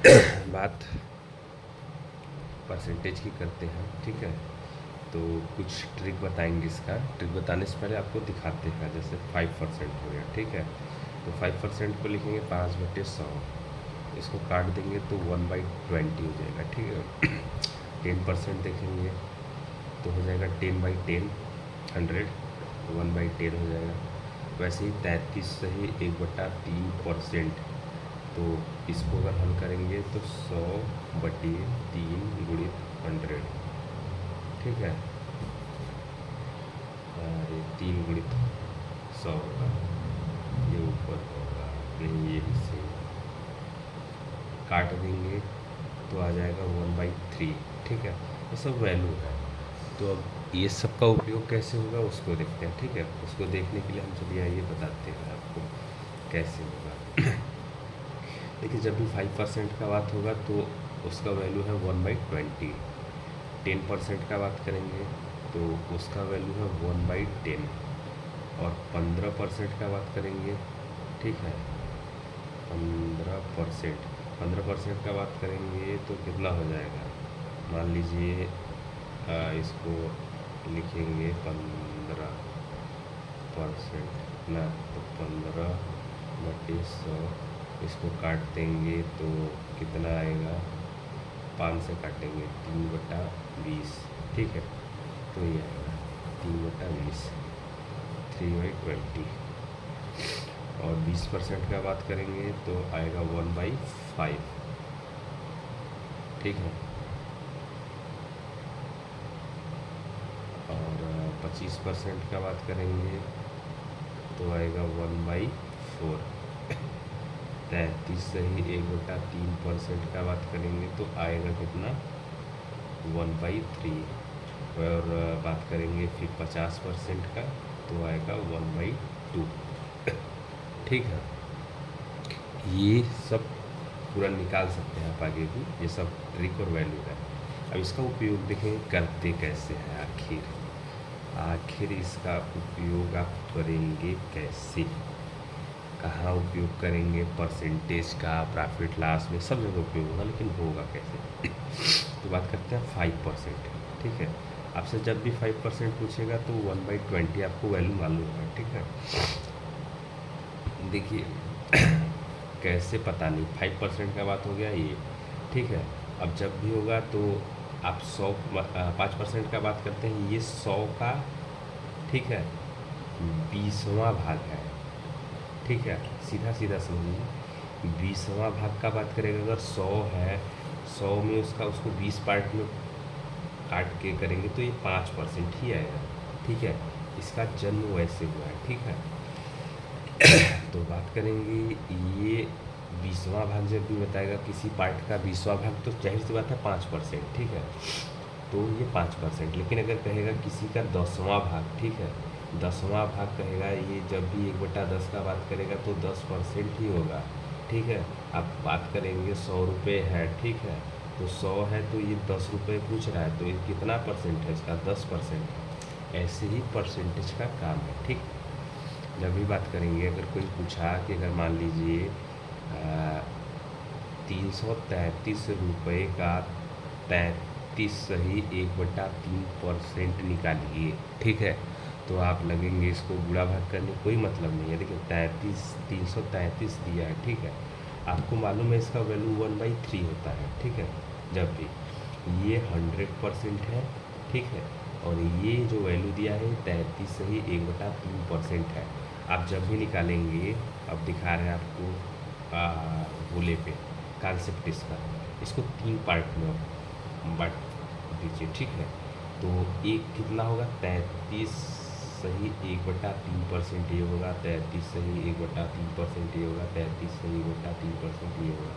बात परसेंटेज की करते हैं, ठीक है। तो कुछ ट्रिक बताएंगे। इसका ट्रिक बताने से पहले आपको दिखाते हैं। जैसे 5% हो गया, ठीक है। तो 5% को लिखेंगे 5/100, इसको काट देंगे तो 1/20 हो जाएगा, ठीक है। 10% देखेंगे तो हो जाएगा 10/10, 100, 1/10 हो जाएगा। वैसे ही 33 से ही 1/3%, तो इसको अगर हल करेंगे तो 100/3 गुणित 100, ठीक है। ये 3 गुणित 100 होगा, ये ऊपर होगा, नहीं ये हिस्से काट देंगे तो आ जाएगा 1/3, ठीक है। ये सब वैल्यू है। तो अब ये सब का उपयोग कैसे होगा उसको देखते हैं, ठीक है। उसको देखने के लिए हम चलिए आइए बताते हैं आपको कैसे होगा। देखिए, जब भी 5% का बात होगा तो उसका वैल्यू है 1/20। 10% का बात करेंगे तो उसका वैल्यू है 1/10। और 15% का बात करेंगे, ठीक है। 15% का बात करेंगे तो कितना हो जाएगा, मान लीजिए इसको लिखेंगे 15% ना, तो 15/100, इसको काट देंगे तो कितना आएगा, 5 से काटेंगे 3/20, ठीक है। तो ये आएगा 3/20, 3/20। और 20% का बात करेंगे तो आएगा 1/5, ठीक है। और 25% का बात करेंगे तो आएगा 1/4। 33 से ही 1/3% का बात करेंगे तो आएगा कितना, 1/3। और बात करेंगे फिर 50% का तो आएगा 1/2, ठीक है। ये सब पूरा निकाल सकते हैं आप आगे भी, ये सब ट्रिक और वैल्यू है। अब इसका उपयोग देखें करते कैसे हैं, आखिर इसका उपयोग आप करेंगे कैसे, कहाँ उपयोग करेंगे, परसेंटेज का, प्रॉफिट लॉस में सब जगह उपयोग होगा, लेकिन होगा कैसे। तो बात करते हैं 5%, ठीक है। आपसे जब भी 5% पूछेगा तो 1/20 आपको वैल्यू मालूम है, ठीक है। देखिए, कैसे पता नहीं, 5% का बात हो गया ये, ठीक है। अब जब भी होगा तो आप 5% का बात करते हैं, ये 100 का, ठीक है, 20वां भाग है, ठीक है। सीधा सीधा समझिए, 20वां भाग का बात करेंगे, अगर 100 है, 100 में उसको 20 पार्ट में काट के करेंगे तो ये 5% ही आएगा, ठीक है। इसका जन्म वैसे हुआ है, ठीक है। तो बात करेंगे, ये 20वां भाग जब भी बताएगा किसी पार्ट का 20वां भाग, तो जाहिर सी बात है 5%, ठीक है। तो ये 5%। लेकिन अगर कहेगा किसी का 10वां भाग, ठीक है, 10वां भाग कहेगा, ये जब भी 1/10 का बात करेगा तो 10% ही होगा, ठीक है। अब बात करेंगे 100 रुपये है, ठीक है, तो 100 है तो ये 10 रुपये पूछ रहा है, तो ये कितना परसेंट है, इसका 10%। ऐसे ही परसेंटेज का काम है, ठीक। जब भी बात करेंगे, अगर कोई पूछा कि अगर मान लीजिए 333 का 33 सही 1/3% निकालिए, ठीक है। तो आप लगेंगे इसको बुरा भाग करने, कोई मतलब नहीं है। देखिए 333 दिया है, ठीक है। आपको मालूम है इसका वैल्यू 1/3 होता है, ठीक है। जब भी ये 100% है, ठीक है, और ये जो वैल्यू दिया है 33 से ही 1/3% है। आप जब भी निकालेंगे, अब दिखा रहे हैं आपको गोले पे कॉन्सेप्ट इसका, इसको 3 पार्ट में बांट दीजिए, ठीक है। तो एक कितना होगा, 33 सही 1/3% ये होगा, 33 सही 1/3% ये होगा, 33 सही 1/3% ये होगा।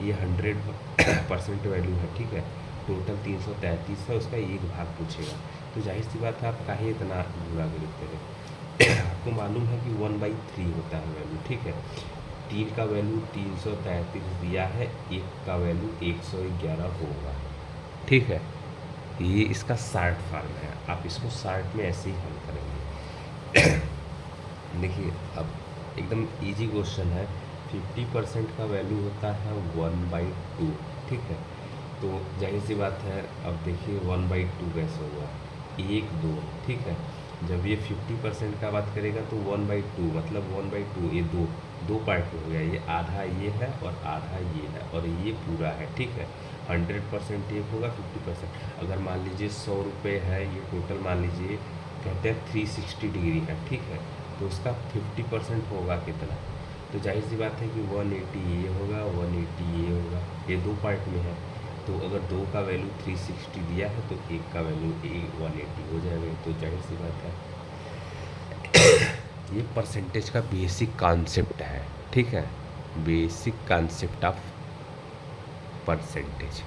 ये 100% वैल्यू है, ठीक है। टोटल 333 है, उसका एक भाग पूछेगा, तो जाहिर सी बात है आप काहे इतना बुरा गणित करें। आपको मालूम है कि 1/3 होता है वैल्यू, ठीक है। 3 का वैल्यू 333 दिया है, एक का वैल्यू 111 होगा, ठीक है। ये इसका शार्ट फॉर्म है, आप इसको शार्ट में ऐसे ही हल करेंगे। देखिए, अब एकदम इजी क्वेश्चन है, 50% का वैल्यू होता है 1/2, ठीक है। तो जाहिर सी बात है, अब देखिए 1/2 कैसे हुआ, 1 2, ठीक है। जब ये 50% का बात करेगा तो 1/2 मतलब 1/2, ये दो दो पार्ट में हो गया, ये आधा ये है और आधा ये है और ये पूरा है, ठीक है। 100% एक होगा, 50%। अगर मान लीजिए 100 रुपये है, ये टोटल मान लीजिए कहते हैं 360 डिग्री है, ठीक है। तो उसका 50% होगा कितना, तो जाहिर सी बात है कि 180 ये होगा, 180 ये होगा, ये दो पार्ट में है। तो अगर दो का वैल्यू 360 दिया है तो एक का वैल्यू 180 हो जाएगा, तो जाहिर सी बात है। ये परसेंटेज का बेसिक कॉन्सेप्ट है, ठीक है, बेसिक कॉन्सेप्ट ऑफ परसेंटेज।